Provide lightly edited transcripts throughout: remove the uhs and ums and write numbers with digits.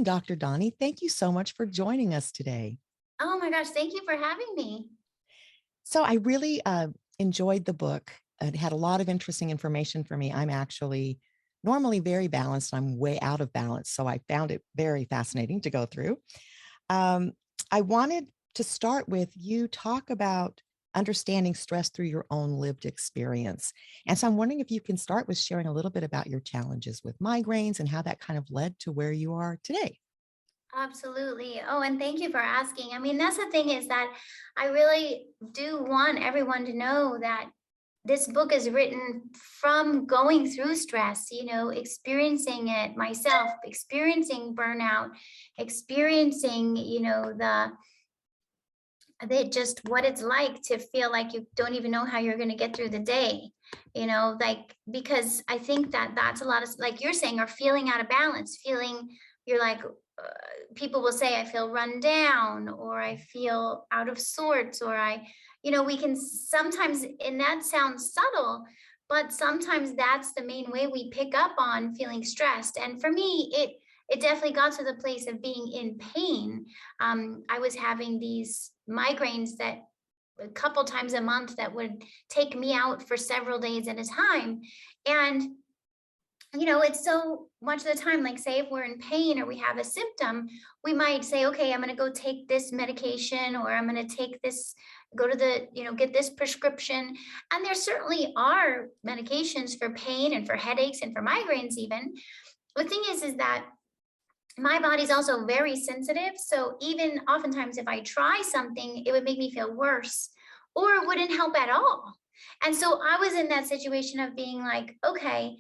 Dr. Donnie. Thank you so much for joining us today. Oh my gosh, thank you for having me. So I really enjoyed the book. It had a lot of interesting information for me. I'm actually normally very balanced. I'm way out of balance. So I found it very fascinating to go through. Um, I wanted to start with you talk about understanding stress through your own lived experience. And so I'm wondering if you can start with sharing a little bit about your challenges with migraines and how that kind of led to where you are today. Absolutely. Oh, and thank you for asking. I mean, that's the thing is that I really do want everyone to know that this book is written from going through stress, experiencing it myself, experiencing burnout, experiencing, just what it's like to feel like you don't even know how you're going to get through the day, like, because I think that that's a lot of, like you're saying, are feeling out of balance, feeling you're like, people will say, I feel run down, or I feel out of sorts, or we can sometimes, and that sounds subtle, but sometimes that's the main way we pick up on feeling stressed. And for me, it definitely got to the place of being in pain. I was having these migraines that a couple times a month that would take me out for several days at a time. And it's so much of the time, like say if we're in pain or we have a symptom, we might say, okay, I'm going to go take this medication, or I'm going to take this, go to the, get this prescription. And there certainly are medications for pain and for headaches and for migraines even. The thing is that my body's also very sensitive. So even oftentimes if I try something, it would make me feel worse, or it wouldn't help at all. And so I was in that situation of being like, okay,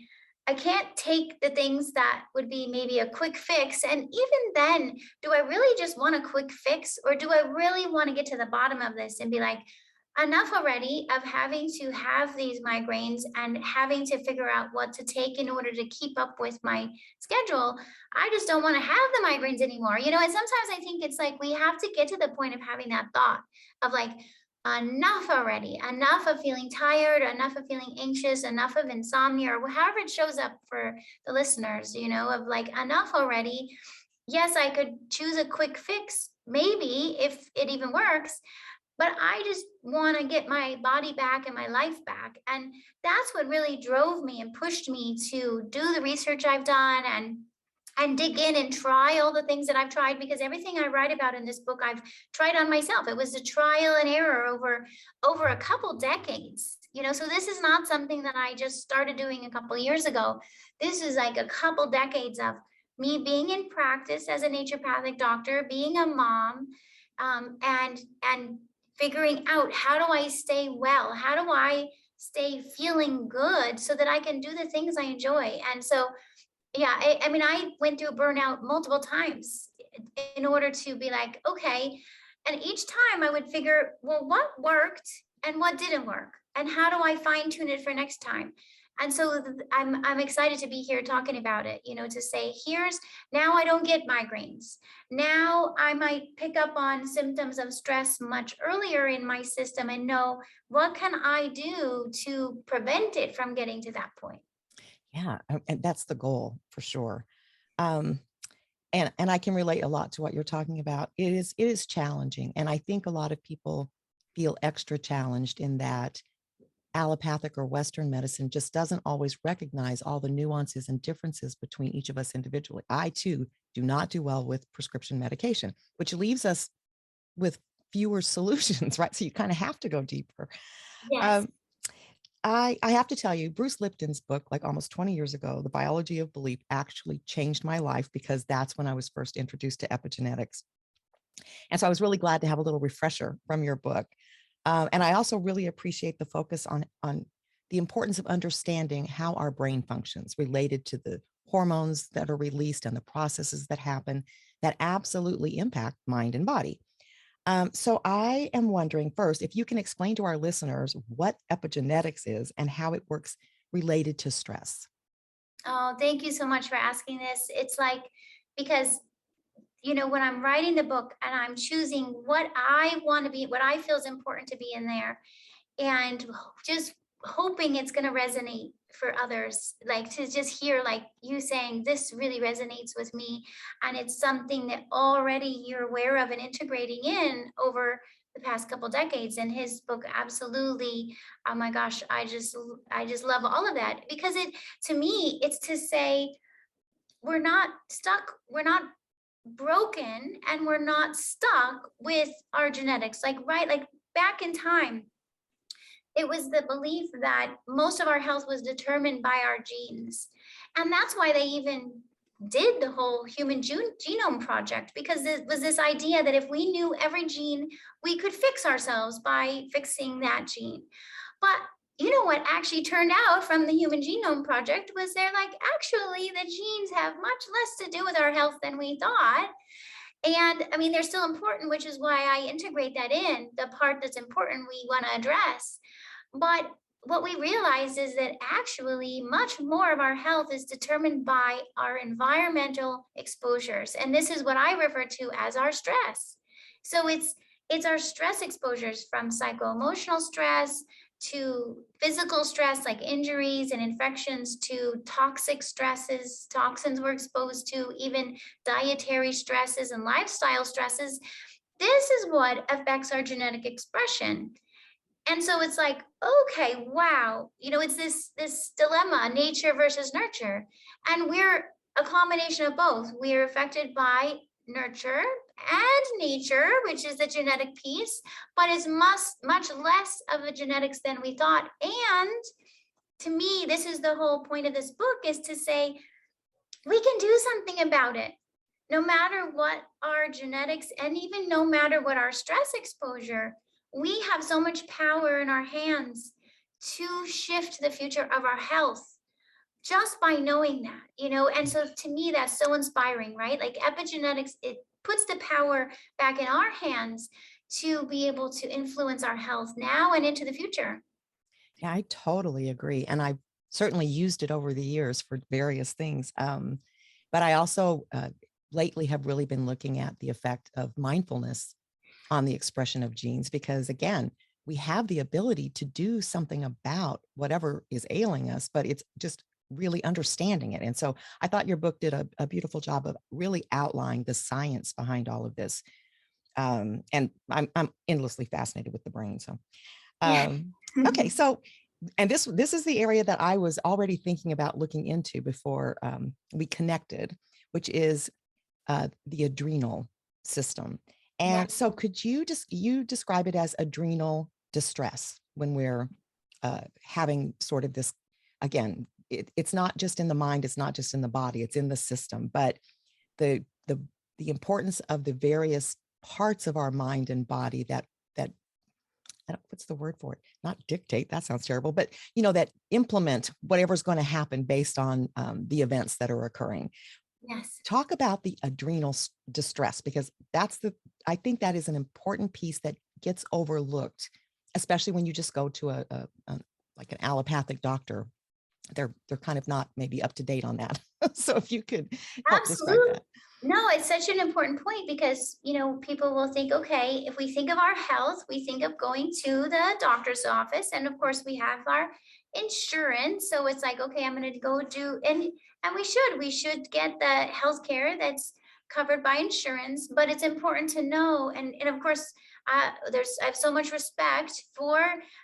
I can't take the things that would be maybe a quick fix. And even then, do I really just want a quick fix, or do I really want to get to the bottom of this and be like, enough already of having to have these migraines and having to figure out what to take in order to keep up with my schedule. I just don't want to have the migraines anymore. And sometimes I think it's like we have to get to the point of having that thought of like, enough already, enough of feeling tired, enough of feeling anxious, enough of insomnia, or however it shows up for the listeners, of like, enough already. Yes, I could choose a quick fix, maybe if it even works, but I just want to get my body back and my life back. And that's what really drove me and pushed me to do the research I've done and dig in and try all the things that I've tried, because everything I write about in this book I've tried on myself. It was a trial and error over a couple decades. So this is not something that I just started doing a couple years ago. This is like a couple decades of me being in practice as a naturopathic doctor, being a mom, and figuring out, how do I stay well? How do I stay feeling good so that I can do the things I enjoy? And so, yeah, I mean, I went through burnout multiple times in order to be like, okay. And each time I would figure, well, what worked and what didn't work? And how do I fine tune it for next time? And so I'm excited to be here talking about it, to say, here's, now I don't get migraines. Now I might pick up on symptoms of stress much earlier in my system and know, what can I do to prevent it from getting to that point? Yeah, and that's the goal for sure. Um, and I can relate a lot to what you're talking about. It is challenging, and I think a lot of people feel extra challenged in that allopathic or Western medicine just doesn't always recognize all the nuances and differences between each of us individually. I too do not do well with prescription medication, which leaves us with fewer solutions, right? So you kind of have to go deeper. Yes. Um, I have to tell you, Bruce Lipton's book, like almost 20 years ago, The Biology of Belief, actually changed my life, because that's when I was first introduced to epigenetics. And so I was really glad to have a little refresher from your book. And I also really appreciate the focus on the importance of understanding how our brain functions related to the hormones that are released and the processes that happen that absolutely impact mind and body. So I am wondering first if you can explain to our listeners what epigenetics is and how it works related to stress. Oh, thank you so much for asking this. It's like, because when I'm writing the book and I'm choosing what I want to be, what I feel is important to be in there, and just hoping it's going to resonate for others, like to just hear like you saying this really resonates with me, and it's something that already you're aware of and integrating in over the past couple decades. And his book absolutely, oh my gosh, I just love all of that, because it, to me, it's to say we're not stuck, we're not broken, and we're not stuck with our genetics. Like, right, like back in time, it was the belief that most of our health was determined by our genes. And that's why they even did the whole human genome project, because it was this idea that if we knew every gene, we could fix ourselves by fixing that gene. But you know what actually turned out from the human genome project was they're like, actually, the genes have much less to do with our health than we thought. And I mean, they're still important, which is why I integrate that in the part that's important we want to address. But what we realize is that actually much more of our health is determined by our environmental exposures. And this is what I refer to as our stress. So it's our stress exposures, from psycho-emotional stress to physical stress like injuries and infections, to toxic stresses, toxins we're exposed to, even dietary stresses and lifestyle stresses. This is what affects our genetic expression. And so it's like, okay, wow, it's this dilemma, nature versus nurture. And we're a combination of both. We're affected by nurture and nature, which is the genetic piece, but it's much less of the genetics than we thought. And to me, this is the whole point of this book, is to say we can do something about it. No matter what our genetics, and even no matter what our stress exposure, we have so much power in our hands to shift the future of our health just by knowing that. And so to me, that's so inspiring, right? Like epigenetics, it puts the power back in our hands to be able to influence our health now and into the future. Yeah, I totally agree. And I've certainly used it over the years for various things. But I also lately have really been looking at the effect of mindfulness on the expression of genes, because again, we have the ability to do something about whatever is ailing us, but it's just really understanding it. And so I thought your book did a beautiful job of really outlining the science behind all of this. And I'm endlessly fascinated with the brain. So, Yeah. okay. So, and this is the area that I was already thinking about looking into before we connected, which is the adrenal system. And Yes. so could you describe it as adrenal distress when we're having sort of this, again, it's not just in the mind, it's not just in the body, it's in the system, but the the importance of the various parts of our mind and body that what's the word for it? Not dictate, that sounds terrible, but that implement whatever's going to happen based on the events that are occurring. Yes. Talk about the adrenal distress, because I think that is an important piece that gets overlooked, especially when you just go to a like an allopathic doctor. They're kind of not maybe up to date on that. So if you could help describe Absolutely. that. No, it's such an important point, because, people will think, okay, if we think of our health, we think of going to the doctor's office. And of course, we have our insurance. So it's like, okay, I'm going to go do, and we should get the health care that's covered by insurance. But it's important to know. And of course, I have so much respect for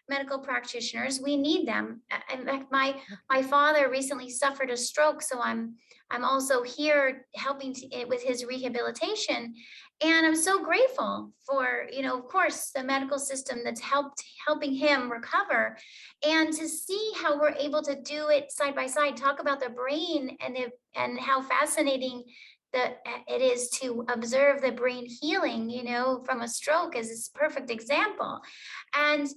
medical practitioners. We need them. In fact, my father recently suffered a stroke, so I'm also here helping with his rehabilitation. And I'm so grateful for, of course, the medical system that's helping him recover, and to see how we're able to do it side by side. Talk about the brain and how fascinating it is to observe the brain healing, from a stroke as this perfect example. And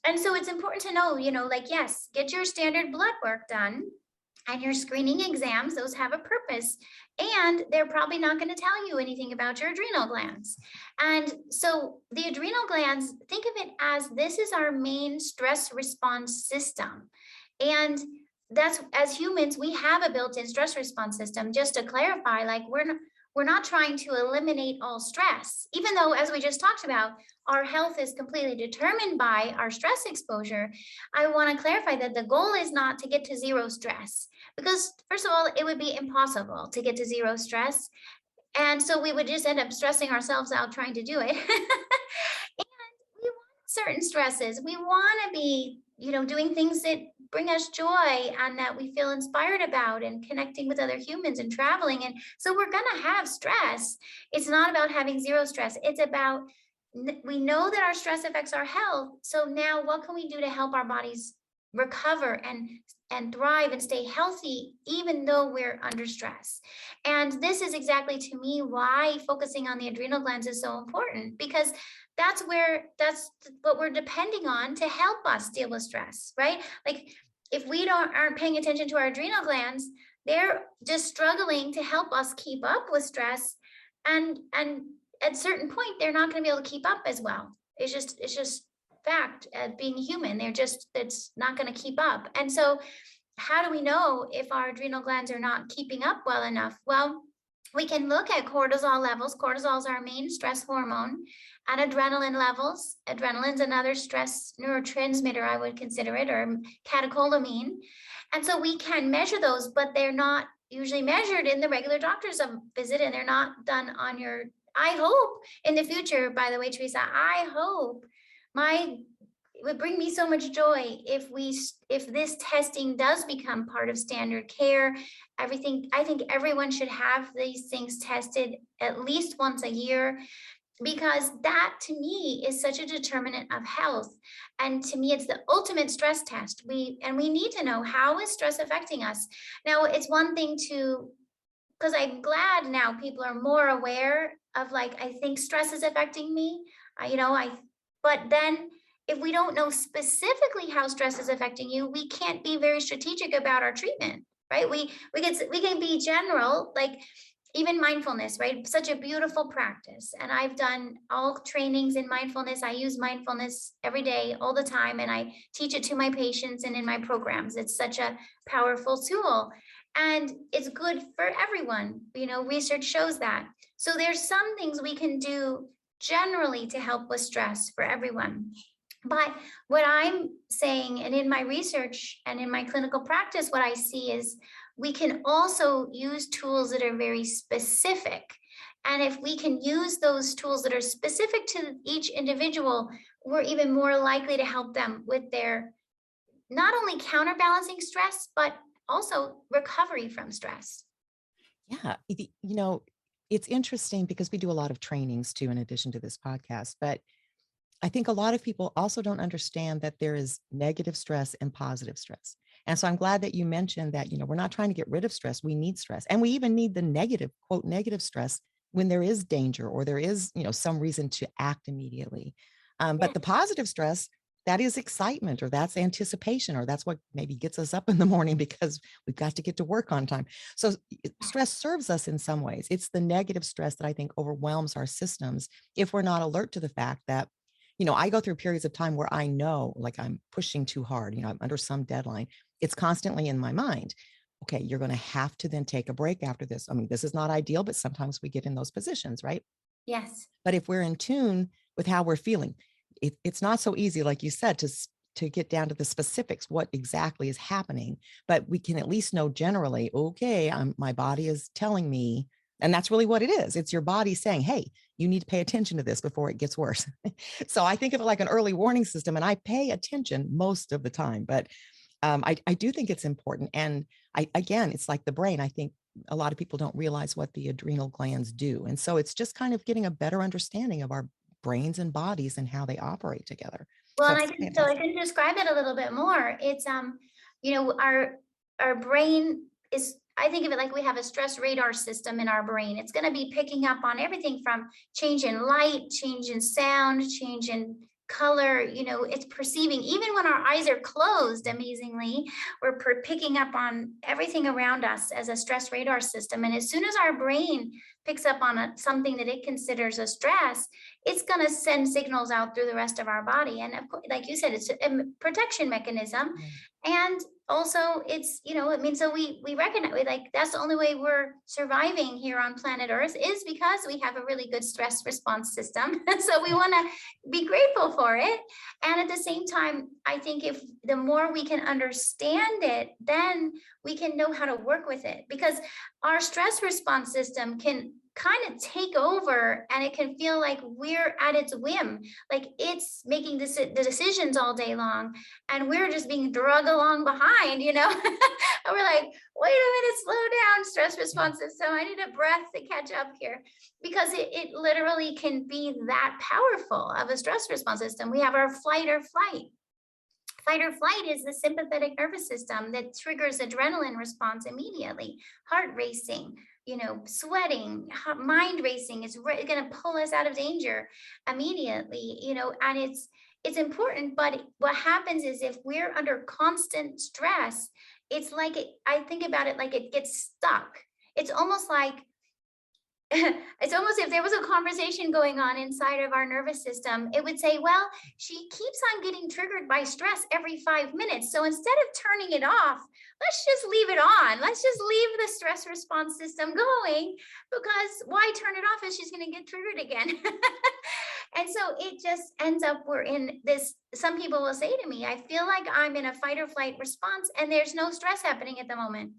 and so it's important to know, like, yes, get your standard blood work done and your screening exams. Those have a purpose, and they're probably not going to tell you anything about your adrenal glands. And so the adrenal glands, think of it as this is our main stress response system. And that's, as humans, we have a built-in stress response system. Just to clarify, like we're not trying to eliminate all stress, even though, as we just talked about, our health is completely determined by our stress exposure. I want to clarify that the goal is not to get to zero stress, because first of all, it would be impossible to get to zero stress. And so we would just end up stressing ourselves out trying to do it. And we want certain stresses. We want to be, doing things that bring us joy and that we feel inspired about, and connecting with other humans and traveling. And so we're going to have stress. It's not about having zero stress. It's about, we know that our stress affects our health. So now what can we do to help our bodies recover and thrive and stay healthy, even though we're under stress? And this is exactly, to me, why focusing on the adrenal glands is so important, because that's what we're depending on to help us deal with stress, right? Like, if we aren't paying attention to our adrenal glands, they're just struggling to help us keep up with stress. And at a certain point, they're not going to be able to keep up as well. It's just fact, being human, it's not going to keep up. And so how do we know if our adrenal glands are not keeping up well enough? Well, we can look at cortisol levels. Cortisol is our main stress hormone, and adrenaline levels. Adrenaline's another stress neurotransmitter, I would consider it, or catecholamine. And so we can measure those, but they're not usually measured in the regular doctor's visit, and they're not done on your, I hope in the future, by the way, Teresa, I hope it would bring me so much joy if this testing does become part of standard care. I think everyone should have these things tested at least once a year, because that, to me, is such a determinant of health. And to me, it's the ultimate stress test. We need to know, how is stress affecting us? Now, it's one thing because I'm glad now people are more aware of, like, I think stress is affecting me. But then if we don't know specifically how stress is affecting you, we can't be very strategic about our treatment, right? We can be general, like even mindfulness, right? Such a beautiful practice. And I've done all trainings in mindfulness. I use mindfulness every day, all the time, and I teach it to my patients and in my programs. It's such a powerful tool, and it's good for everyone. Research shows that. So there's some things we can do generally to help with stress for everyone. But what I'm saying, and in my research and in my clinical practice, what I see is we can also use tools that are very specific. And if we can use those tools that are specific to each individual, we're even more likely to help them with their not only counterbalancing stress, but also recovery from stress. Yeah. It's interesting because we do a lot of trainings too, in addition to this podcast, but I think a lot of people also don't understand that there is negative stress and positive stress. And so I'm glad that you mentioned that, we're not trying to get rid of stress. We need stress. And we even need the negative, quote, negative stress when there is danger or there is, some reason to act immediately. But the positive stress, that is excitement, or that's anticipation, or that's what maybe gets us up in the morning because we've got to get to work on time. So stress serves us in some ways. It's the negative stress that I think overwhelms our systems if we're not alert to the fact that, I go through periods of time where I know, like, I'm pushing too hard, I'm under some deadline. It's constantly in my mind. Okay, you're going to have to then take a break after this. I mean, this is not ideal, but sometimes we get in those positions, right? Yes. But if we're in tune with how we're feeling, it's not so easy, like you said, to get down to the specifics, what exactly is happening. But we can at least know generally, okay, my body is telling me, and that's really what it is. It's your body saying, hey, you need to pay attention to this before it gets worse. So I think of it like an early warning system, and I pay attention most of the time. But I do think it's important. And again, it's like the brain. I think a lot of people don't realize what the adrenal glands do. And so it's just kind of getting a better understanding of our brains and bodies and how they operate together. Well, So and it's I fantastic. can describe it a little bit more. It's our brain is, I think of it like we have a stress radar system in our brain. It's going to be picking up on everything from change in light, change in sound, change in color. It's perceiving, even when our eyes are closed, amazingly, we're picking up on everything around us as a stress radar system. And as soon as our brain picks up on something that it considers a stress, it's going to send signals out through the rest of our body. And of course, like you said, it's a protection mechanism. Right. And also it's, I mean, so we recognize, like, that's the only way we're surviving here on planet Earth is because we have a really good stress response system. So we want to be grateful for it. And at the same time, I think if the more we can understand it, then we can know how to work with it, because our stress response system can kind of take over, and it can feel like we're at its whim, like it's making the decisions all day long, and we're just being dragged along behind, and we're like, wait a minute, slow down, stress response system, I need a breath to catch up here, because it literally can be that powerful of a stress response system. We have our flight or flight. Fight or flight is the sympathetic nervous system that triggers adrenaline response immediately. Heart racing, sweating, mind racing is going to pull us out of danger immediately, and it's important. But what happens is if we're under constant stress, it's like I think about it like it gets stuck. It's almost like it's almost if there was a conversation going on inside of our nervous system, it would say, well, she keeps on getting triggered by stress every 5 minutes. So instead of turning it off, let's just leave it on. Let's just leave the stress response system going, because why turn it off if she's going to get triggered again? And so it just ends up, we're in this, some people will say to me, I feel like I'm in a fight or flight response and there's no stress happening at the moment.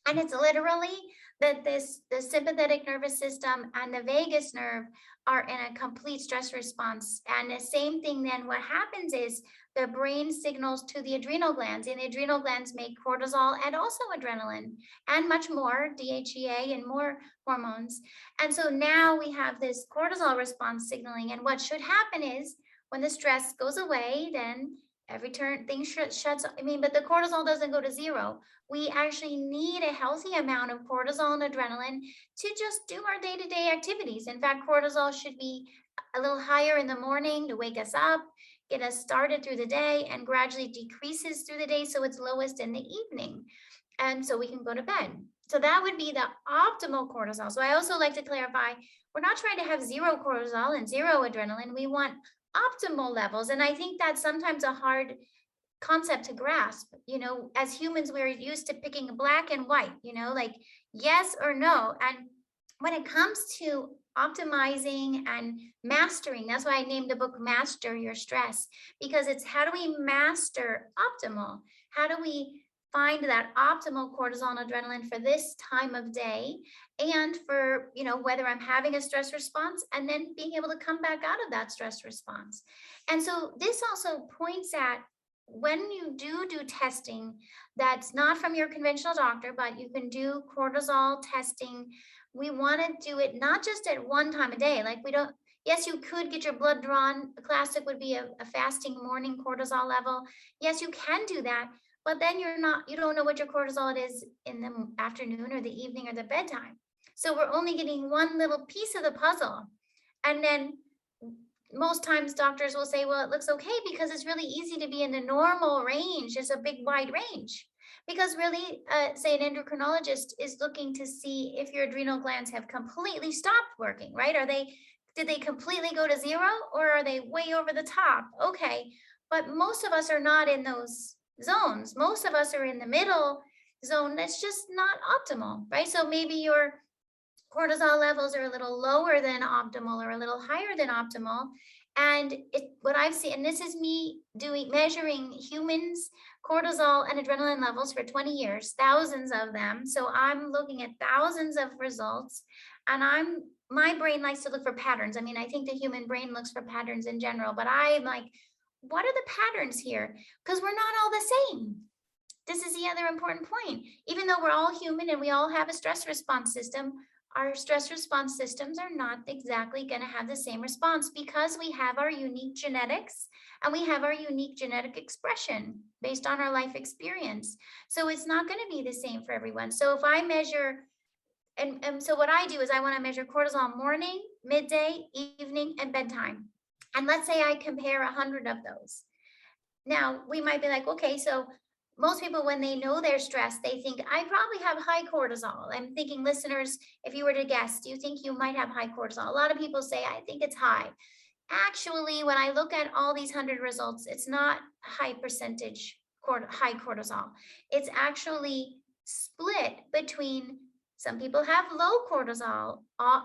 And it's literally that the sympathetic nervous system and the vagus nerve are in a complete stress response. And the same thing then, what happens is the brain signals to the adrenal glands, and the adrenal glands make cortisol and also adrenaline and much more, DHEA and more hormones. And so now we have this cortisol response signaling. And what should happen is when the stress goes away, then every turn things shuts. But the cortisol doesn't go to zero. We actually need a healthy amount of cortisol and adrenaline to just do our day-to-day activities. In fact, cortisol should be a little higher in the morning to wake us up, get us started through the day, and gradually decreases through the day so it's lowest in the evening, and so we can go to bed. So that would be the optimal cortisol. So I also like to clarify, we're not trying to have zero cortisol and zero adrenaline. We want optimal levels. And I think that's sometimes a hard concept to grasp. As humans, we're used to picking black and white, like yes or no. And when it comes to optimizing and mastering, that's why I named the book Master Your Stress, because it's how do we master optimal? How do we find that optimal cortisol and adrenaline for this time of day, and for whether I'm having a stress response, and then being able to come back out of that stress response. And so this also points at, when you do testing that's not from your conventional doctor, but you can do cortisol testing, we want to do it not just at one time a day. Like yes, you could get your blood drawn. A classic would be a fasting morning cortisol level. Yes, you can do that. But then you don't know what your cortisol is in the afternoon or the evening or the bedtime. So we're only getting one little piece of the puzzle. And then most times doctors will say, well, it looks okay because it's really easy to be in the normal range. It's a big wide range. Because really, say an endocrinologist is looking to see if your adrenal glands have completely stopped working, right? Did they completely go to zero, or are they way over the top? Okay, but most of us are not in those zones. Most of us are in the middle zone that's just not optimal, right? So maybe your cortisol levels are a little lower than optimal or a little higher than optimal. And what I've seen, and this is me measuring humans' cortisol and adrenaline levels for 20 years, thousands of them. So I'm looking at thousands of results, and my brain likes to look for patterns. I mean, I think the human brain looks for patterns in general, but I'm like, what are the patterns here? Because we're not all the same. This is the other important point. Even though we're all human and we all have a stress response system, our stress response systems are not exactly going to have the same response, because we have our unique genetics and we have our unique genetic expression based on our life experience. So it's not going to be the same for everyone. So if I measure, and so what I do is I want to measure cortisol morning, midday, evening, and bedtime. And let's say I compare 100 of those. Now we might be like, okay, so most people, when they know they're stressed, they think, I probably have high cortisol. I'm thinking, listeners, if you were to guess, do you think you might have high cortisol? A lot of people say, I think it's high. Actually, when I look at all these 100 results, it's not high percentage high cortisol. It's actually split between some people have low cortisol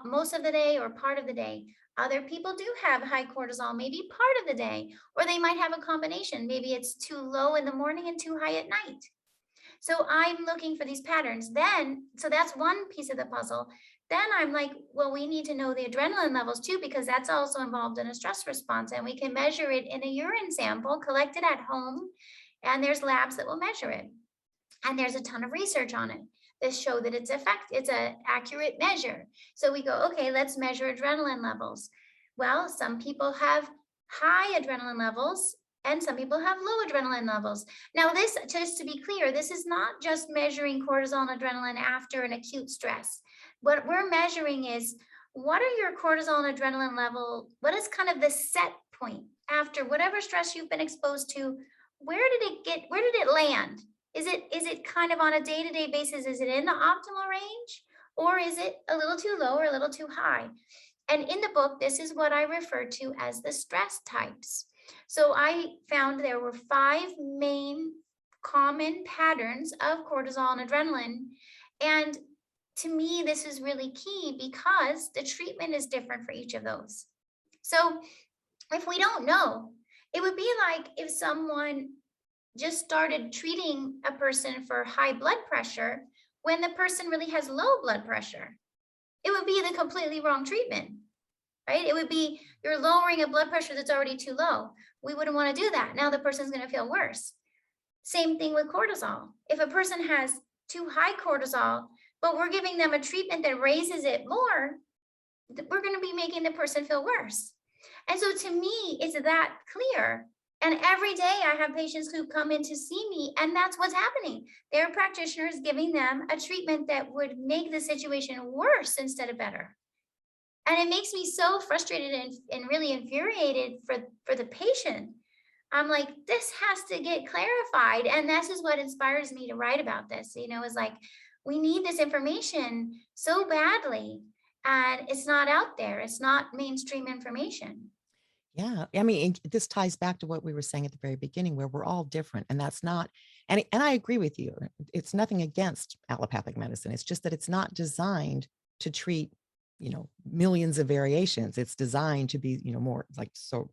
most of the day or part of the day. Other people do have high cortisol, maybe part of the day, or they might have a combination. Maybe it's too low in the morning and too high at night. So I'm looking for these patterns. Then, so that's one piece of the puzzle. Then I'm like, well, we need to know the adrenaline levels too, because that's also involved in a stress response. And we can measure it in a urine sample collected at home. And there's labs that will measure it. And there's a ton of research on it that show that it's an accurate measure. So we go, okay, let's measure adrenaline levels. Well, some people have high adrenaline levels and some people have low adrenaline levels. Now this, just to be clear, this is not just measuring cortisol and adrenaline after an acute stress. What we're measuring is, what are your cortisol and adrenaline level? What is kind of the set point after whatever stress you've been exposed to? Where did it land? Is it kind of on a day-to-day basis? Is it in the optimal range, or is it a little too low or a little too high? And in the book, this is what I refer to as the stress types. So I found there were 5 main common patterns of cortisol and adrenaline. And to me, this is really key because the treatment is different for each of those. So if we don't know, it would be like if someone just started treating a person for high blood pressure when the person really has low blood pressure. It would be the completely wrong treatment, right? It would be, you're lowering a blood pressure that's already too low. We wouldn't want to do that. Now the person's going to feel worse. Same thing with cortisol. If a person has too high cortisol, but we're giving them a treatment that raises it more, we're going to be making the person feel worse. And so to me, it's that clear. And every day I have patients who come in to see me, and that's what's happening. Their practitioners giving them a treatment that would make the situation worse instead of better. And it makes me so frustrated and really infuriated for the patient. I'm like, this has to get clarified. And this is what inspires me to write about this, is like, we need this information so badly, and it's not out there. It's not mainstream information. Yeah. I mean, this ties back to what we were saying at the very beginning, where we're all different. And that's not, and I agree with you. It's nothing against allopathic medicine. It's just that it's not designed to treat, millions of variations. It's designed to be, more like, so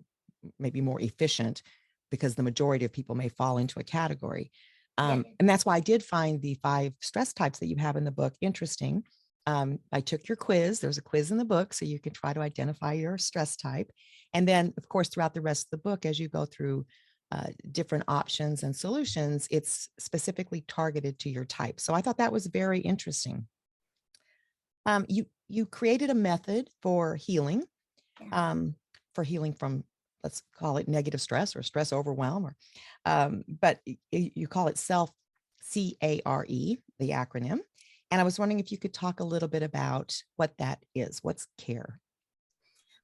maybe more efficient, because the majority of people may fall into a category. Yeah. And that's why I did find the 5 stress types that you have in the book interesting. I took your quiz. There's a quiz in the book, so you can try to identify your stress type. And then, of course, throughout the rest of the book, as you go through different options and solutions, it's specifically targeted to your type. So I thought that was very interesting. You created a method for healing, from, let's call it negative stress or stress overwhelm, but you call it CARE, the acronym. And I was wondering if you could talk a little bit about what that is. What's CARE?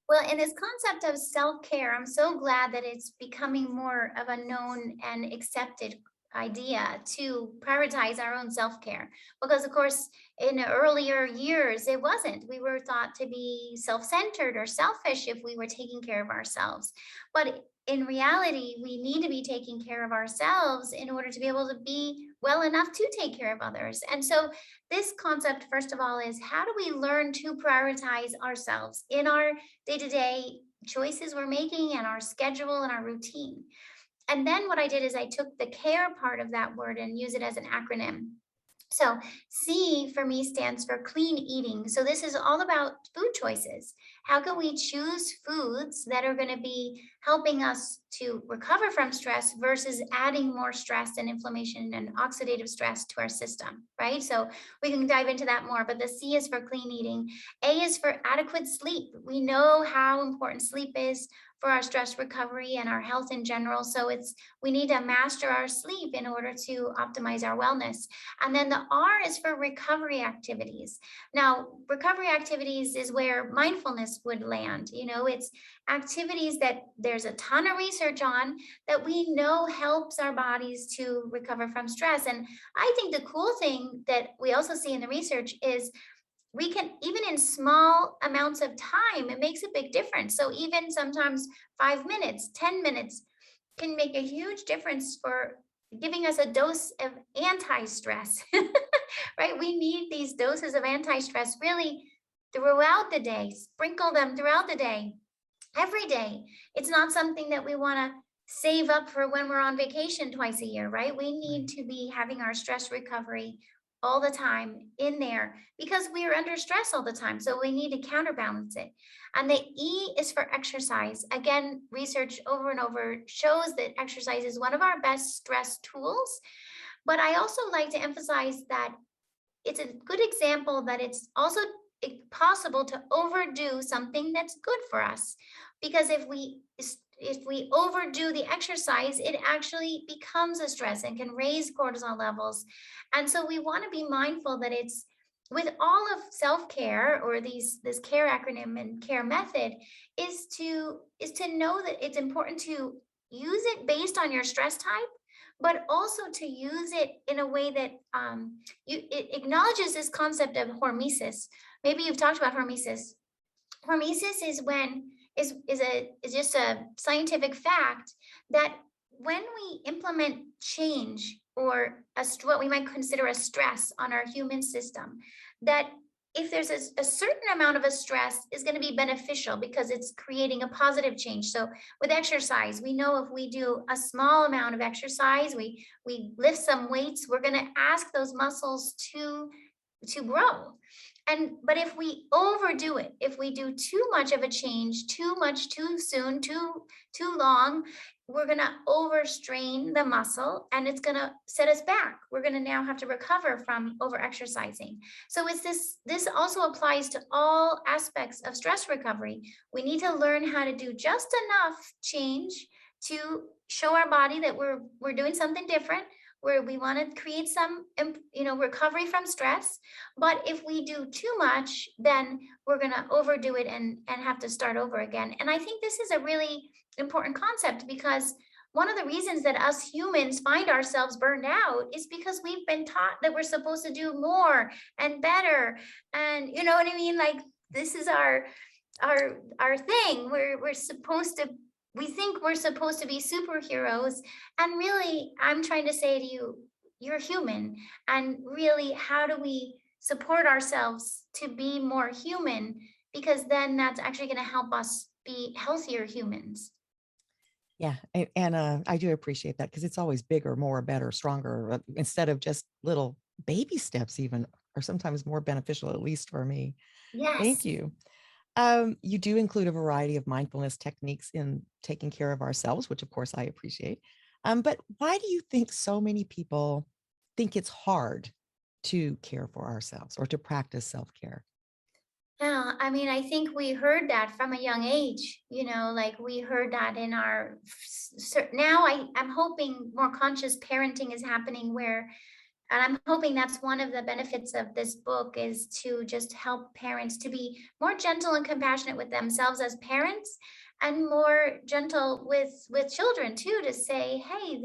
Well, in this concept of self-care, I'm so glad that it's becoming more of a known and accepted idea to prioritize our own self-care. Because of course, in earlier years, it wasn't. We were thought to be self-centered or selfish if we were taking care of ourselves. But in reality, we need to be taking care of ourselves in order to be able to be well enough to take care of others. And so this concept, first of all, is how do we learn to prioritize ourselves in our day-to-day choices we're making and our schedule and our routine. And then what I did is I took the care part of that word and use it as an acronym. So C for me stands for clean eating. So this is all about food choices. How can we choose foods that are going to be helping us to recover from stress versus adding more stress and inflammation and oxidative stress to our system, right? So we can dive into that more, but the C is for clean eating. A is for adequate sleep. We know how important sleep is for our stress recovery and our health in general. So we need to master our sleep in order to optimize our wellness. And then the R is for recovery activities. Now, recovery activities is where mindfulness would land. It's activities that there's a ton of research on that we know helps our bodies to recover from stress. And I think the cool thing that we also see in the research is we can, even in small amounts of time, it makes a big difference. So even sometimes 5 minutes, 10 minutes can make a huge difference for giving us a dose of anti-stress, right? We need these doses of anti-stress really throughout the day, sprinkle them throughout the day, every day. It's not something that we want to save up for when we're on vacation twice a year, right? We need to be having our stress recovery all the time in there because we are under stress all the time. So we need to counterbalance it. And the E is for exercise. Again, research over and over shows that exercise is one of our best stress tools. But I also like to emphasize that it's a good example that it's also possible to overdo something that's good for us. Because if we overdo the exercise, it actually becomes a stress and can raise cortisol levels. And so we want to be mindful that it's with all of self-care, or this care acronym and care method, is to know that it's important to use it based on your stress type, but also to use it in a way that it acknowledges this concept of hormesis. Maybe you've talked about hormesis. Hormesis is just a scientific fact that when we implement change, or what we might consider a stress on our human system, that if there's a certain amount of a stress is going to be beneficial because it's creating a positive change. So with exercise, we know if we do a small amount of exercise, we lift some weights, we're going to ask those muscles to grow. But if we overdo it, if we do too much of a change, too much, too soon, too long, we're going to overstrain the muscle and it's going to set us back. We're going to now have to recover from over exercising. So this also applies to all aspects of stress recovery. We need to learn how to do just enough change to show our body that we're doing something different, where we want to create some, recovery from stress. But if we do too much, then we're going to overdo it and have to start over again. And I think this is a really important concept, because one of the reasons that us humans find ourselves burned out is because we've been taught that we're supposed to do more and better. And you know what I mean? Like, this is our thing. We think we're supposed to be superheroes. And really, I'm trying to say to you, you're human. And really, how do we support ourselves to be more human? Because then that's actually going to help us be healthier humans. Yeah. And I do appreciate that, because it's always bigger, more, better, stronger, instead of just little baby steps, even, or sometimes more beneficial, at least for me. Yes. Thank you. You do include a variety of mindfulness techniques in taking care of ourselves, which of course I appreciate. But why do you think so many people think it's hard to care for ourselves or to practice self-care? Yeah, I mean, I think we heard that from a young age, like we heard that in now I'm hoping more conscious parenting is happening and I'm hoping that's one of the benefits of this book, is to just help parents to be more gentle and compassionate with themselves as parents, and more gentle with children too, to say, hey,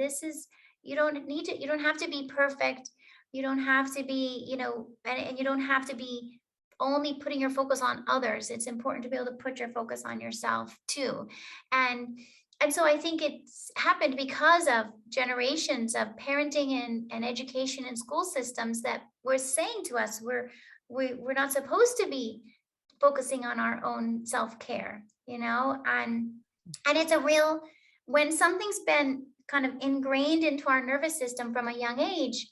you don't have to be perfect. You don't have to be, and you don't have to be only putting your focus on others. It's important to be able to put your focus on yourself too. And so I think it's happened because of generations of parenting and education and school systems that were saying to us, we're not supposed to be focusing on our own self-care, and it's when something's been kind of ingrained into our nervous system from a young age,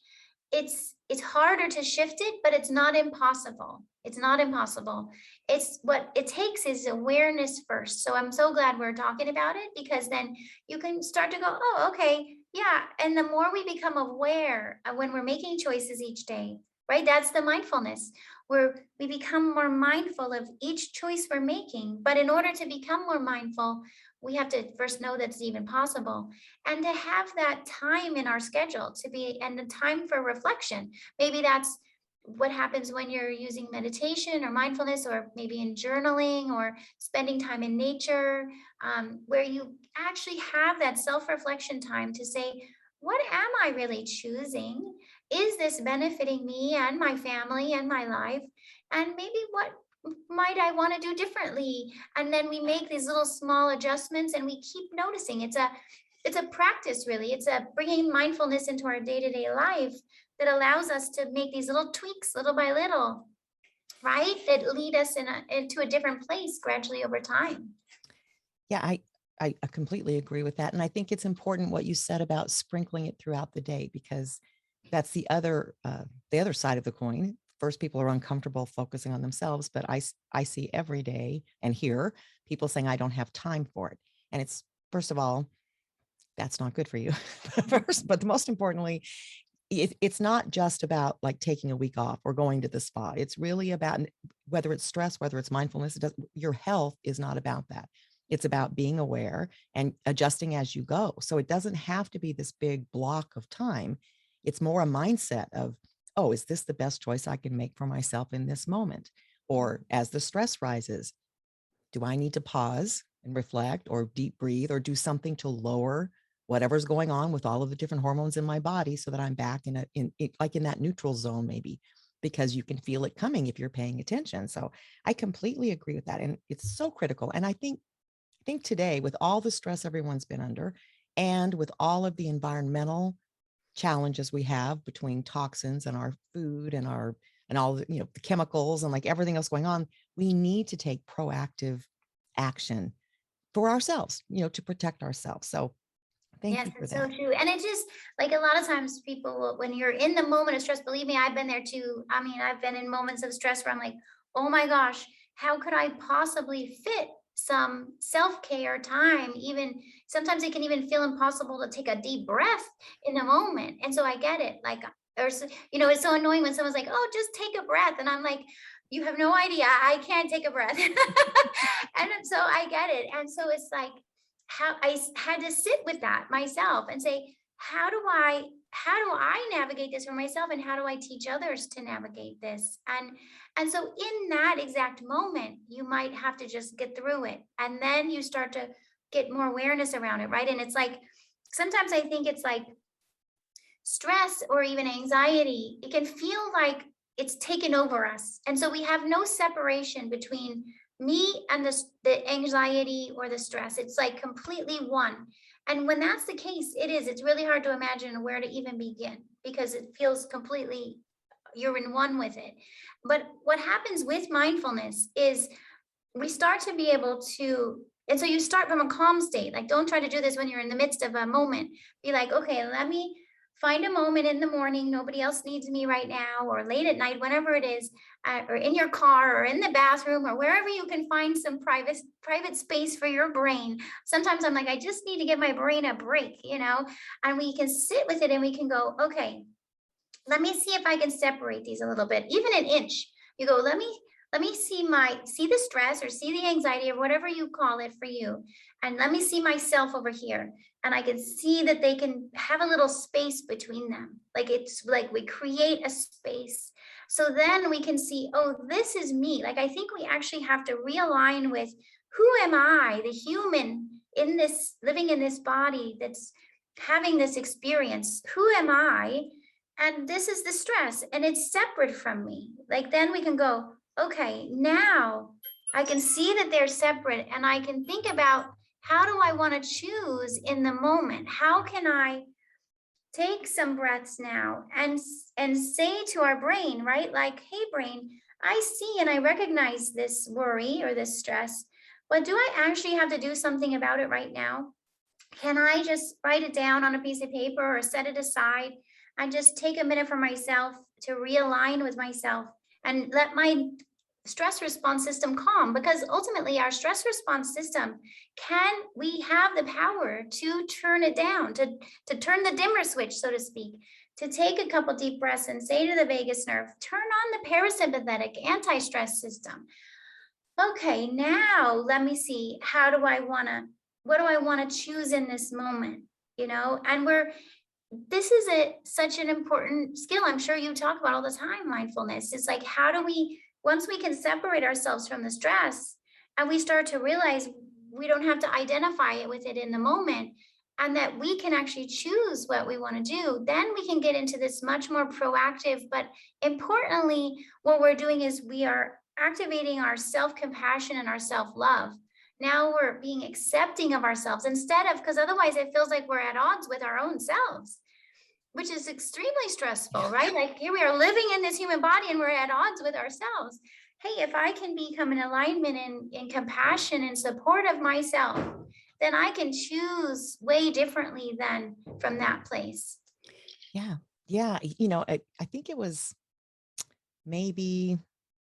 it's harder to shift it, but it's not impossible. It's not impossible. It's what it takes is awareness first. So I'm so glad we're talking about it, because then you can start to go, oh, okay, yeah. And the more we become aware when we're making choices each day, right? That's the mindfulness, where we become more mindful of each choice we're making. But in order to become more mindful, we have to first know that's even possible. And to have that time in our schedule to be, and the time for reflection. Maybe that's what happens when you're using meditation or mindfulness, or maybe in journaling or spending time in nature, where you actually have that self-reflection time to say, what am I really choosing? Is this benefiting me and my family and my life? And maybe what might I want to do differently? And then we make these little small adjustments and we keep noticing. It's a practice, really. It's a bringing mindfulness into our day-to-day life that allows us to make these little tweaks little by little, right? That lead us into a different place gradually over time. Yeah, I completely agree with that. And I think it's important what you said about sprinkling it throughout the day, because that's the other side of the coin. First, people are uncomfortable focusing on themselves, but I see every day and hear people saying, I don't have time for it. And it's, first of all, that's not good for you. First, but most importantly, it's not just about like taking a week off or going to the spa. It's really about, whether it's stress, whether it's mindfulness, your health is not about that. It's about being aware and adjusting as you go. So it doesn't have to be this big block of time. It's more a mindset of, oh, is this the best choice I can make for myself in this moment? Or as the stress rises, do I need to pause and reflect or deep breathe or do something to lower whatever's going on with all of the different hormones in my body, so that I'm back in that neutral zone, maybe, because you can feel it coming if you're paying attention. So I completely agree with that. And it's so critical. And I think today, with all the stress everyone's been under, and with all of the environmental challenges we have between toxins and our food and all the, the chemicals and like everything else going on, we need to take proactive action for ourselves, to protect ourselves. So thank Yes, you for it's so that. true. And it just, like, a lot of times people will, when you're in the moment of stress, believe me, I've been there too. I mean, I've been in moments of stress where I'm like, oh my gosh, how could I possibly fit some self-care time? Even sometimes it can even feel impossible to take a deep breath in the moment. And so I get it. Like, it's so annoying when someone's like, oh, just take a breath. And I'm like, you have no idea. I can't take a breath. And so I get it. And so it's like, how had to sit with that myself and say, how do I navigate this for myself, and how do I teach others to navigate this? And so in that exact moment, you might have to just get through it, and then you start to get more awareness around it, right? And it's like, sometimes I think it's like stress or even anxiety, it can feel like it's taken over us. And so we have no separation between me and the anxiety or the stress. It's like completely one. And when that's the case, it's really hard to imagine where to even begin, because it feels completely, you're in one with it. But what happens with mindfulness is we start to be able to, and so you start from a calm state. Like, don't try to do this when you're in the midst of a moment. Be like, okay, let me find a moment in the morning, nobody else needs me right now, or late at night, whenever it is, or in your car or in the bathroom or wherever you can find some private space for your brain. Sometimes I'm like, I just need to give my brain a break, and we can sit with it and we can go, okay, let me see if I can separate these a little bit, even an inch. You go, let me see the stress or see the anxiety or whatever you call it for you. And let me see myself over here. And I can see that they can have a little space between them. Like, it's like we create a space. So then we can see, oh, this is me. Like, I think we actually have to realign with, who am I, the human in this, living in this body that's having this experience? Who am I? And this is the stress, and it's separate from me. Like, then we can go, okay, now I can see that they're separate, and I can think about, how do I want to choose in the moment? How can I take some breaths now and say to our brain, right? Like, hey brain, I see and I recognize this worry or this stress, but do I actually have to do something about it right now? Can I just write it down on a piece of paper or set it aside and just take a minute for myself to realign with myself and let my stress response system calm? Because ultimately our stress response system, we have the power to turn it down, to turn the dimmer switch, so to speak, to take a couple deep breaths and say to the vagus nerve, turn on the parasympathetic anti-stress system. Okay, now let me see, how do I want to what do I want to choose in this moment? And this is such an important skill. I'm sure you talk about all the time, mindfulness. It's like, how do we, once we can separate ourselves from the stress and we start to realize we don't have to identify it with it in the moment, and that we can actually choose what we want to do, then we can get into this much more proactive. But importantly, what we're doing is we are activating our self-compassion and our self-love. Now we're being accepting of ourselves instead of, because otherwise it feels like we're at odds with our own selves, which is extremely stressful, right? Like here we are living in this human body and we're at odds with ourselves. Hey, if I can become in alignment and in compassion and support of myself, then I can choose way differently than from that place. Yeah. Yeah. I think it was maybe,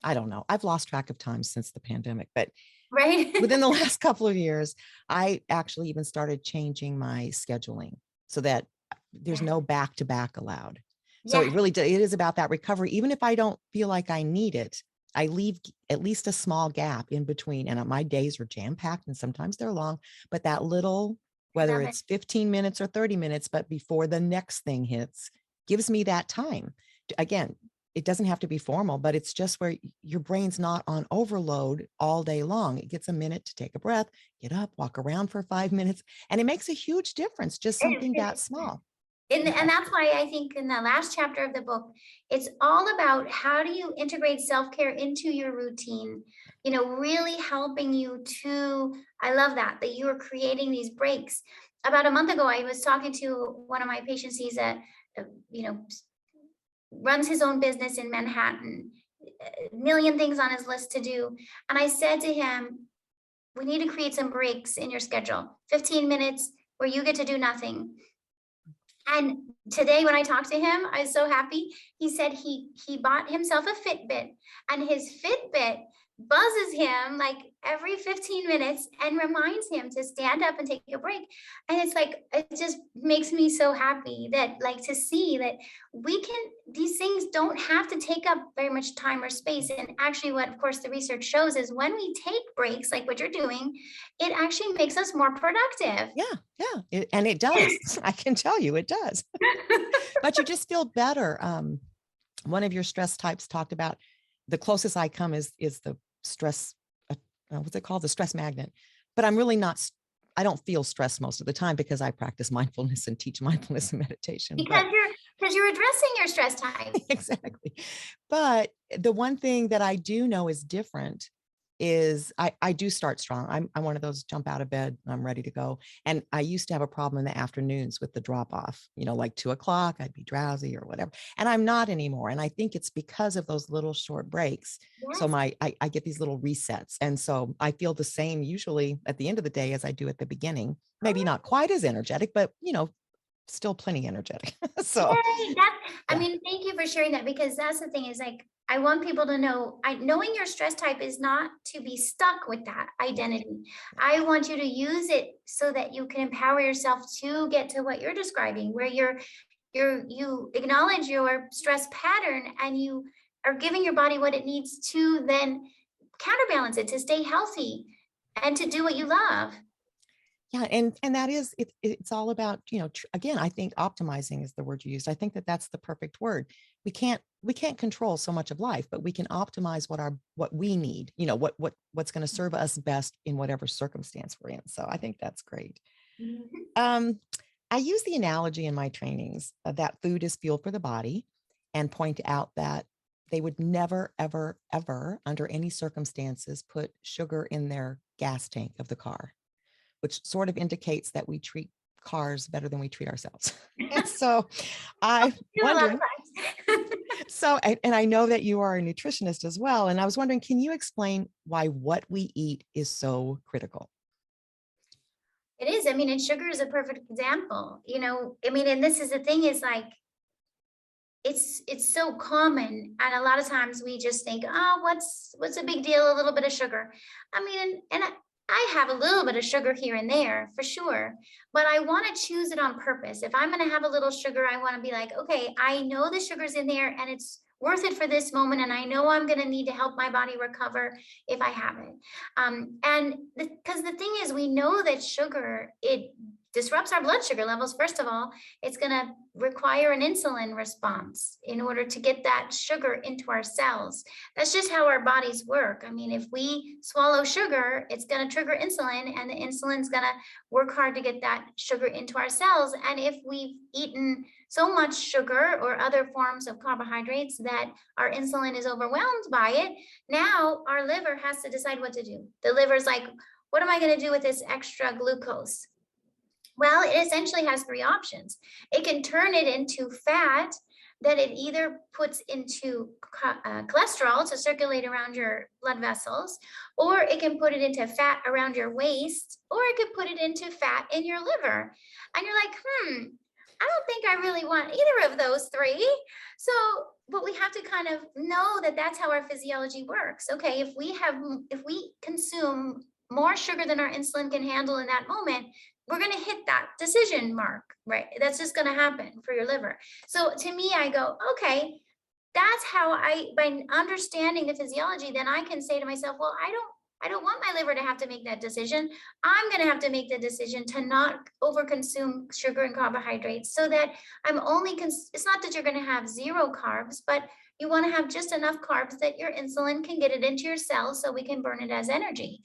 I don't know. I've lost track of time since the pandemic, but Right. within the last couple of years, I actually even started changing my scheduling so that there's Yeah. no back to back allowed. So Yeah. it is about that recovery. Even if I don't feel like I need it, I leave at least a small gap in between. And my days are jam packed and sometimes they're long, but that little, I whether love it. it's 15 minutes or 30 minutes, but before the next thing hits, gives me that time. Again, it doesn't have to be formal, but it's just where your brain's not on overload all day long. It gets a minute to take a breath, get up, walk around for 5 minutes, and it makes a huge difference, just something that small. And that's why I think in the last chapter of the book, it's all about how do you integrate self-care into your routine, really helping you to, I love that you are creating these breaks. About a month ago, I was talking to one of my patients. He's you know, runs his own business in Manhattan, a million things on his list to do. And I said to him, we need to create some breaks in your schedule, 15 minutes where you get to do nothing. And today when I talked to him, I was so happy. He said he bought himself a Fitbit, and his Fitbit buzzes him like every 15 minutes and reminds him to stand up and take a break. And it's like, it just makes me so happy that to see that these things don't have to take up very much time or space. And actually what of course the research shows is when we take breaks like what you're doing, it actually makes us more productive. Yeah. And it does. I can tell you it does. But you just feel better. One of your stress types talked about the closest I come is the stress, what's it called? The stress magnet. But I'm really not, I don't feel stressed most of the time because I practice mindfulness and teach mindfulness and meditation. Because you're addressing your stress type. Exactly. But the one thing that I do know is different is I do start strong. I'm one of those jump out of bed, I'm ready to go. And I used to have a problem in the afternoons with the drop off, like 2 o'clock, I'd be drowsy or whatever. And I'm not anymore. And I think it's because of those little short breaks. So Yes. I get these little resets. And so I feel the same usually at the end of the day as I do at the beginning. Maybe not quite as energetic, but still plenty energetic. So Yay, I mean, thank you for sharing that, because that's the thing is I want people to know, knowing your stress type is not to be stuck with that identity. I want you to use it so that you can empower yourself to get to what you're describing, where you acknowledge your stress pattern and you are giving your body what it needs to then counterbalance it, to stay healthy and to do what you love. yeah, and that is it's all about, again, I think optimizing is the word you used. I think that that's the perfect word. We can't control so much of life, but we can optimize what we need, what's going to serve us best in whatever circumstance we're in. So I think that's great. Mhm. I use the analogy in my trainings that food is fuel for the body, and point out that they would never, ever, ever, under any circumstances, put sugar in their gas tank of the car, which sort of indicates that we treat cars better than we treat ourselves. And so I'm Do a lot of wondering, times. and I know that you are a nutritionist as well. And I was wondering, can you explain why what we eat is so critical? It is. I mean, and sugar is a perfect example. I mean, and this is the thing is it's so common, and a lot of times we just think, oh, what's a big deal? A little bit of sugar. I mean, and I have a little bit of sugar here and there for sure, but I want to choose it on purpose. If I'm going to have a little sugar, I want to be like, okay, I know the sugar's in there and it's worth it for this moment, and I know I'm going to need to help my body recover if I have it. And because the thing is, we know that sugar, it disrupts our blood sugar levels. First of all, it's going to require an insulin response in order to get that sugar into our cells. That's just how our bodies work. I mean, if we swallow sugar, it's going to trigger insulin, and the insulin's going to work hard to get that sugar into our cells. And if we've eaten so much sugar or other forms of carbohydrates that our insulin is overwhelmed by it, now our liver has to decide what to do. The liver's like, what am I going to do with this extra glucose? Well, it essentially has three options. It can turn it into fat that it either puts into cholesterol to circulate around your blood vessels, or it can put it into fat around your waist, or it could put it into fat in your liver. And you're like, I don't think I really want either of those three. So, but we have to kind of know that that's how our physiology works. Okay, if we consume more sugar than our insulin can handle in that moment, we're going to hit that decision mark, right? That's just going to happen for your liver. So to me, I go, okay, that's how by understanding the physiology, then I can say to myself, well, I don't want my liver to have to make that decision. I'm going to have to make the decision to not overconsume sugar and carbohydrates, so that I'm only, it's not that you're going to have zero carbs, but you want to have just enough carbs that your insulin can get it into your cells so we can burn it as energy.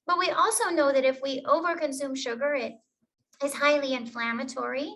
But we also know that if we overconsume sugar, it is highly inflammatory.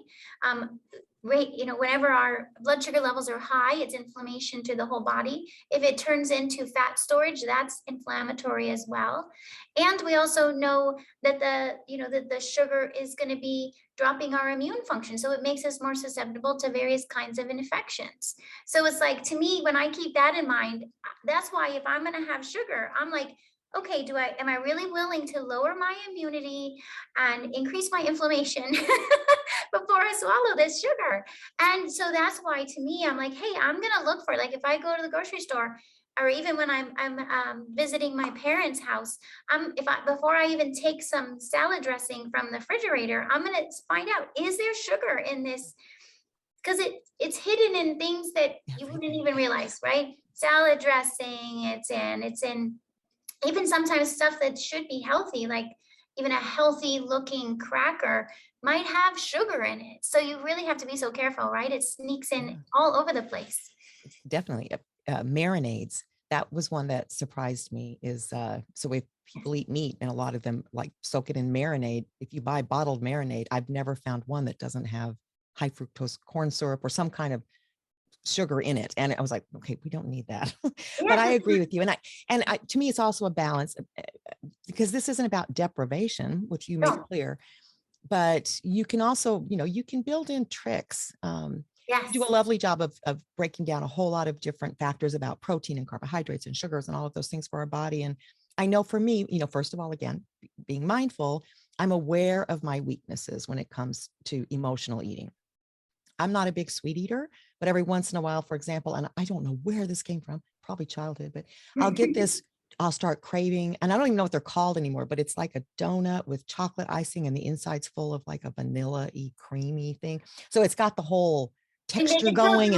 Whenever our blood sugar levels are high, it's inflammation to the whole body. If it turns into fat storage, that's inflammatory as well. And we also know that the sugar is going to be dropping our immune function. So it makes us more susceptible to various kinds of infections. So it's like, to me, when I keep that in mind, that's why if I'm going to have sugar, I'm like, okay, am I really willing to lower my immunity and increase my inflammation before I swallow this sugar? And so that's why, to me, I'm like, hey, I'm going to look for, like, if I go to the grocery store, or even when I'm visiting my parents' house, before I even take some salad dressing from the refrigerator, I'm going to find out, is there sugar in this? Because it's hidden in things that you wouldn't even realize, right? Salad dressing, it's in even sometimes stuff that should be healthy, like even a healthy looking cracker might have sugar in it. So you really have to be so careful, right? It sneaks in all over the place. Definitely. Marinades. That was one that surprised me, is so if people eat meat, and a lot of them like soak it in marinade, if you buy bottled marinade, I've never found one that doesn't have high fructose corn syrup or some kind of sugar in it. And I was like, okay, we don't need that. But I agree with you. And to me, it's also a balance, because this isn't about deprivation, which you make clear, but you can also, you can build in tricks. You do a lovely job of breaking down a whole lot of different factors about protein and carbohydrates and sugars and all of those things for our body. And I know for me, first of all, again, being mindful, I'm aware of my weaknesses when it comes to emotional eating. I'm not a big sweet eater, but every once in a while, for example, and I don't know where this came from, probably childhood, but I'll start craving, and I don't even know what they're called anymore, but it's like a donut with chocolate icing and the inside's full of like a vanilla-y creamy thing. So it's got the whole texture going,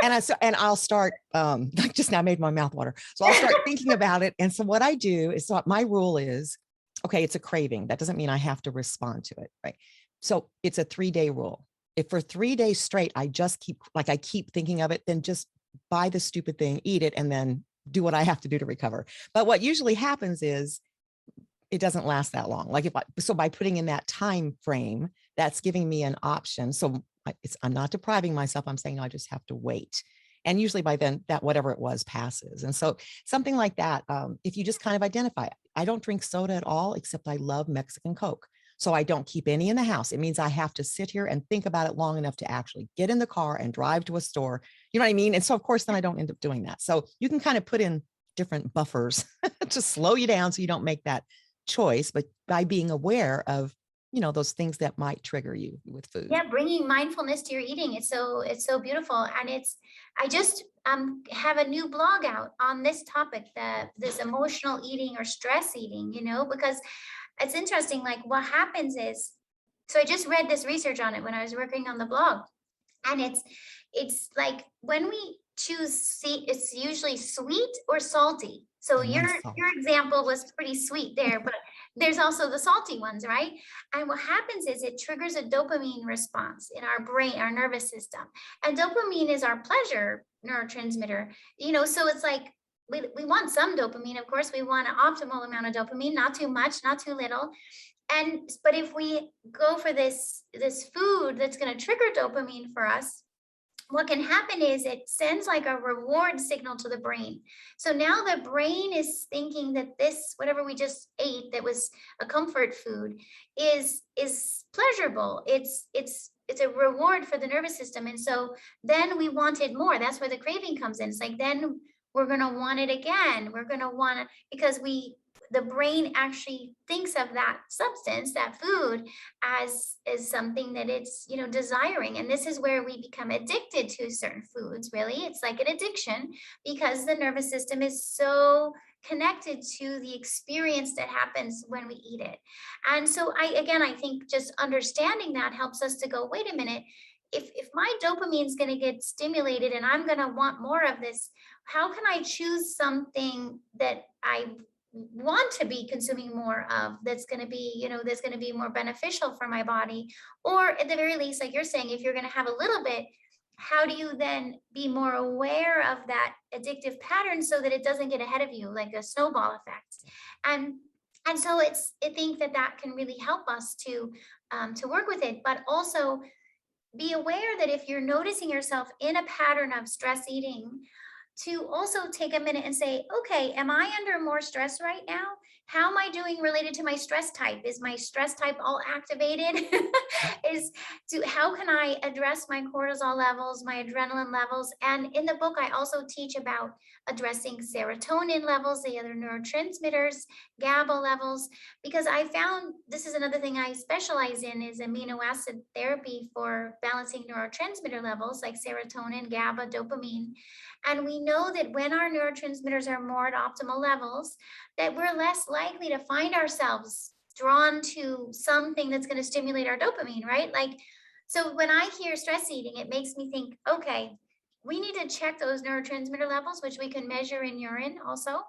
and I'll start, like just now made my mouth water. So I'll start thinking about it. And so what I do is, so my rule is, okay, it's a craving. That doesn't mean I have to respond to it, right? So it's a 3-day rule. If for 3 days straight, I keep thinking of it, then just buy the stupid thing, eat it, and then do what I have to do to recover. But what usually happens is it doesn't last that long. Like by putting in that time frame, that's giving me an option. So I'm not depriving myself. I'm saying, no, I just have to wait. And usually by then that whatever it was passes. And so something like that, if you just kind of identify, I don't drink soda at all, except I love Mexican Coke. So I don't keep any in the house. It means I have to sit here and think about it long enough to actually get in the car and drive to a store. You know what I mean? And so of course, then I don't end up doing that. So you can kind of put in different buffers to slow you down so you don't make that choice, but by being aware of, those things that might trigger you with food. Yeah, bringing mindfulness to your eating. It's so beautiful. And I just have a new blog out on this topic, this emotional eating or stress eating, because it's interesting. Like what happens is, so I just read this research on it when I was working on the blog, and it's like when we choose it's usually sweet or salty. So Yeah, mine's salt. your example was pretty sweet there, but there's also the salty ones, right? And what happens is it triggers a dopamine response in our brain, our nervous system. And dopamine is our pleasure neurotransmitter, so it's like we want some dopamine, of course. We want an optimal amount of dopamine, not too much, not too little. But if we go for this food that's going to trigger dopamine for us, what can happen is it sends like a reward signal to the brain. So now the brain is thinking that this, whatever we just ate that was a comfort food, is pleasurable. It's a reward for the nervous system. And so then we wanted more. That's where the craving comes in. It's like then we're going to want it again. We're going to want it because the brain actually thinks of that substance, that food, as something that it's desiring. And this is where we become addicted to certain foods. Really, it's like an addiction because the nervous system is so connected to the experience that happens when we eat it. And so I think just understanding that helps us to go, wait a minute, if my dopamine is going to get stimulated and I'm going to want more of this, how can I choose something that I want to be consuming more of that's going to be more beneficial for my body? Or at the very least, like you're saying, if you're going to have a little bit, how do you then be more aware of that addictive pattern so that it doesn't get ahead of you, like a snowball effect? And so I think that can really help us to work with it, but also be aware that if you're noticing yourself in a pattern of stress eating, to also take a minute and say, okay, am I under more stress right now? How am I doing related to my stress type? Is my stress type all activated? How can I address my cortisol levels, my adrenaline levels? And in the book, I also teach about addressing serotonin levels, the other neurotransmitters, GABA levels, because I found this is another thing I specialize in is amino acid therapy for balancing neurotransmitter levels like serotonin, GABA, dopamine. And we know that when our neurotransmitters are more at optimal levels, that we're less likely to find ourselves drawn to something that's going to stimulate our dopamine, right? Like, so when I hear stress eating, it makes me think, okay, we need to check those neurotransmitter levels, which we can measure in urine also.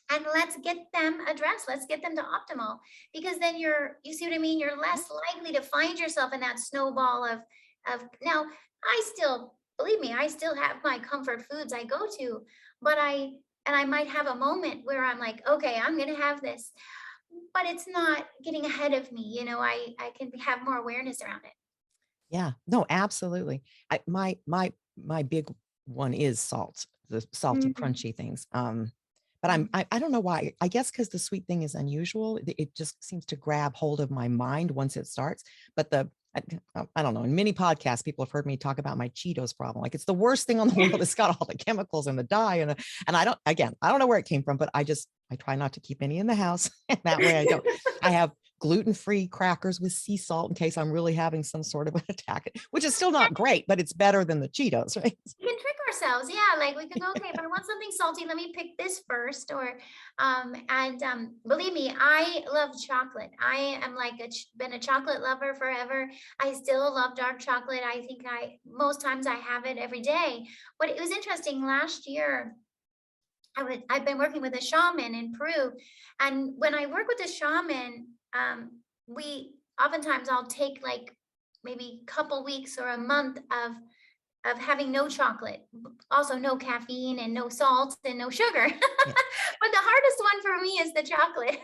And let's get them addressed. Let's get them to optimal, because then you see what I mean? You're less likely to find yourself in that snowball of now, believe me, I still have my comfort foods I go to, but I might have a moment where I'm like, okay, I'm going to have this, but it's not getting ahead of me. I can have more awareness around it. Yeah, no, absolutely. My big one is salt, the salty, Mhm. crunchy things. But I don't know why. I guess because the sweet thing is unusual. It just seems to grab hold of my mind once it starts. But I don't know. In many podcasts, people have heard me talk about my Cheetos problem. Like it's the worst thing on the world. It's got all the chemicals and the dye and I don't know where it came from, but I try not to keep any in the house. And that way I have gluten-free crackers with sea salt in case I'm really having some sort of an attack, which is still not great, but it's better than the Cheetos, right? We can trick ourselves. Yeah. Like we could go, okay, if I want something salty, let me pick this first. Believe me, I love chocolate. I am like been a chocolate lover forever. I still love dark chocolate. I think most times I have it every day. But it was interesting last year. I've been working with a shaman in Peru. And when I work with a shaman, we oftentimes I'll take like maybe a couple weeks or a month of having no chocolate, also no caffeine and no salt and no sugar. Yeah. But the hardest one for me is the chocolate.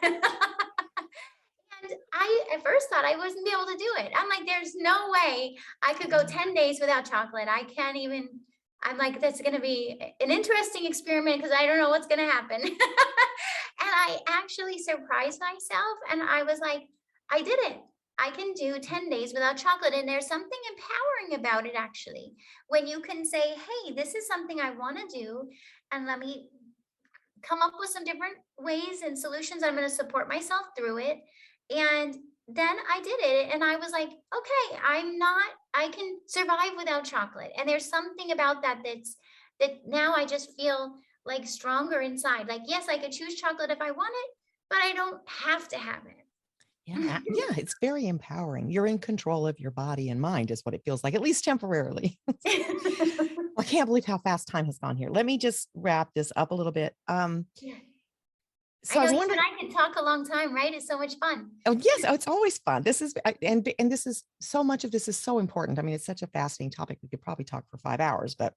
And I at first thought I wasn't be able to do it. I'm like, there's no way I could go 10 days without chocolate. I can't even, I'm like, that's going to be an interesting experiment because I don't know what's going to happen. And I actually surprised myself and I was like, I did it. I can do 10 days without chocolate. And there's something empowering about it, actually, when you can say, hey, this is something I want to do. And let me come up with some different ways and solutions. I'm going to support myself through it. And then I did it. And I was like, okay, I can survive without chocolate. And there's something about that now I just feel like stronger inside. Like, yes, I could choose chocolate if I want it, but I don't have to have Yeah. it. Yeah. It's very empowering. You're in control of your body and mind is what it feels like, at least temporarily. I can't believe how fast time has gone here. Let me just wrap this up a little bit. Yeah. So I I know was you and wondering, I can talk a long time, right? It's so much fun. oh yes, oh, it's always fun. This is and this is so much of this is so important. I mean, it's such a fascinating topic. We could probably talk for 5 hours, but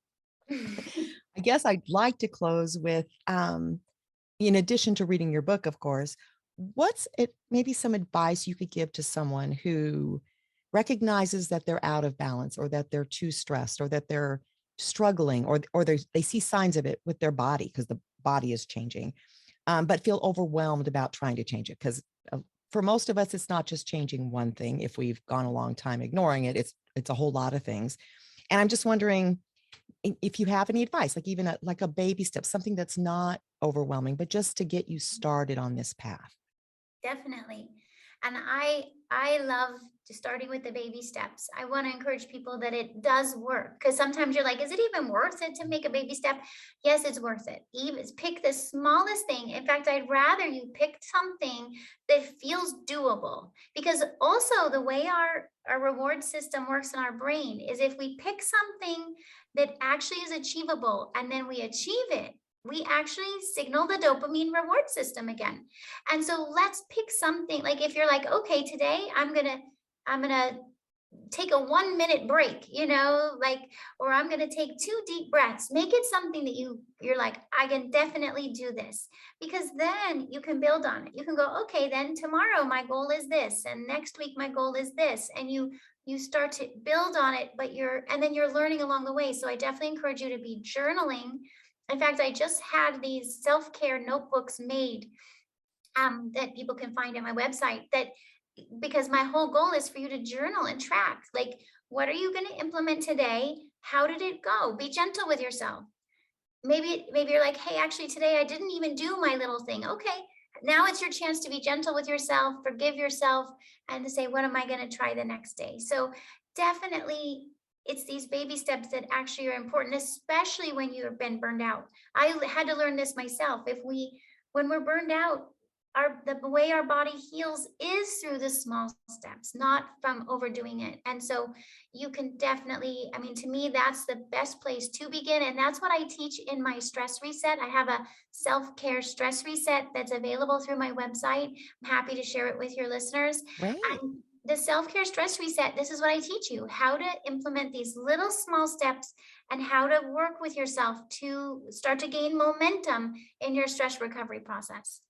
I guess I'd like to close with, in addition to reading your book, of course, what's it maybe some advice you could give to someone who recognizes that they're out of balance or that they're too stressed or that they're struggling or they see signs of it with their body because the body is changing, but feel overwhelmed about trying to change it because for most of us it's not just changing one thing. If we've gone a long time ignoring it, it's a whole lot of things. And I'm just wondering if you have any advice, like even like a baby step, something that's not overwhelming, but just to get you started on this path. Definitely. And I love just starting with the baby steps. I want to encourage people that it does work because sometimes you're like, is it even worth it to make a baby step? Yes, it's worth it. Even pick the smallest thing. In fact, I'd rather you pick something that feels doable because also the way our reward system works in our brain is if we pick something that actually is achievable and then we achieve it, we actually signal the dopamine reward system again. And so let's pick something like if you're like, okay, today I'm gonna take a 1 minute break, like, or I'm gonna take two deep breaths. Make it something that you're like, I can definitely do this. Because then you can build on it. You can go, okay, then tomorrow my goal is this, and next week my goal is this. And you start to build on it, and then you're learning along the way. So I definitely encourage you to be journaling. In fact, I just had these self-care notebooks made that people can find on my website that because my whole goal is for you to journal and track like what are you going to implement today, how did it go, be gentle with yourself. Maybe you're like, hey, actually today I didn't even do my little thing. Okay, now it's your chance to be gentle with yourself, forgive yourself, and to say what am I going to try the next day. So definitely it's these baby steps that actually are important, especially when you have been burned out. I had to learn this myself. When we're burned out, the way our body heals is through the small steps, not from overdoing it. And so you can definitely, I mean, to me, that's the best place to begin. And that's what I teach in my stress reset. I have a self-care stress reset that's available through my website. I'm happy to share it with your listeners. Great. And the self-care stress reset, this is what I teach you, how to implement these little small steps and how to work with yourself to start to gain momentum in your stress recovery process.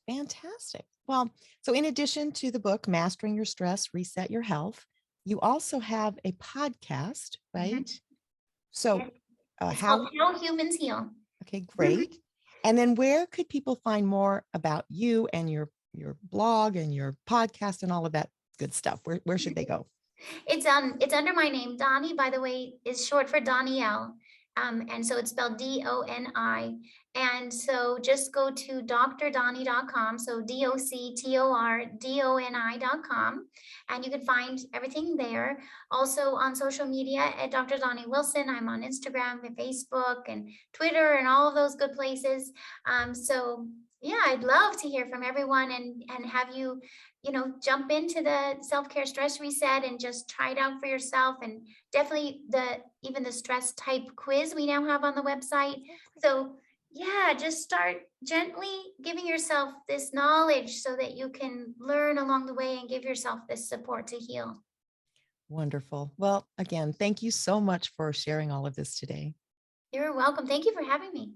Fantastic. Well, so in addition to the book, Mastering Your Stress, Reset Your Health, you also have a podcast, right? Mhm. So, Yes. It's how, called How Humans Heal. okay, great. And then where could people find more about you and your blog and your podcast and all of that good stuff? Where should they go? It's under my name. Donnie, by the way, is short for Donielle. And so it's spelled DONI. And so just go to drdoni.com. So DOCTORDONI.com. And you can find everything there. Also on social media at Dr. Donnie Wilson. I'm on Instagram and Facebook and Twitter and all of those good places. So yeah, I'd love to hear from everyone and have you jump into the self-care stress reset and just try it out for yourself. And definitely even the stress type quiz we now have on the website. Oh, great. So yeah, just start gently giving yourself this knowledge so that you can learn along the way and give yourself this support to heal. Wonderful. Well, again, thank you so much for sharing all of this today. You're welcome. Thank you for having me.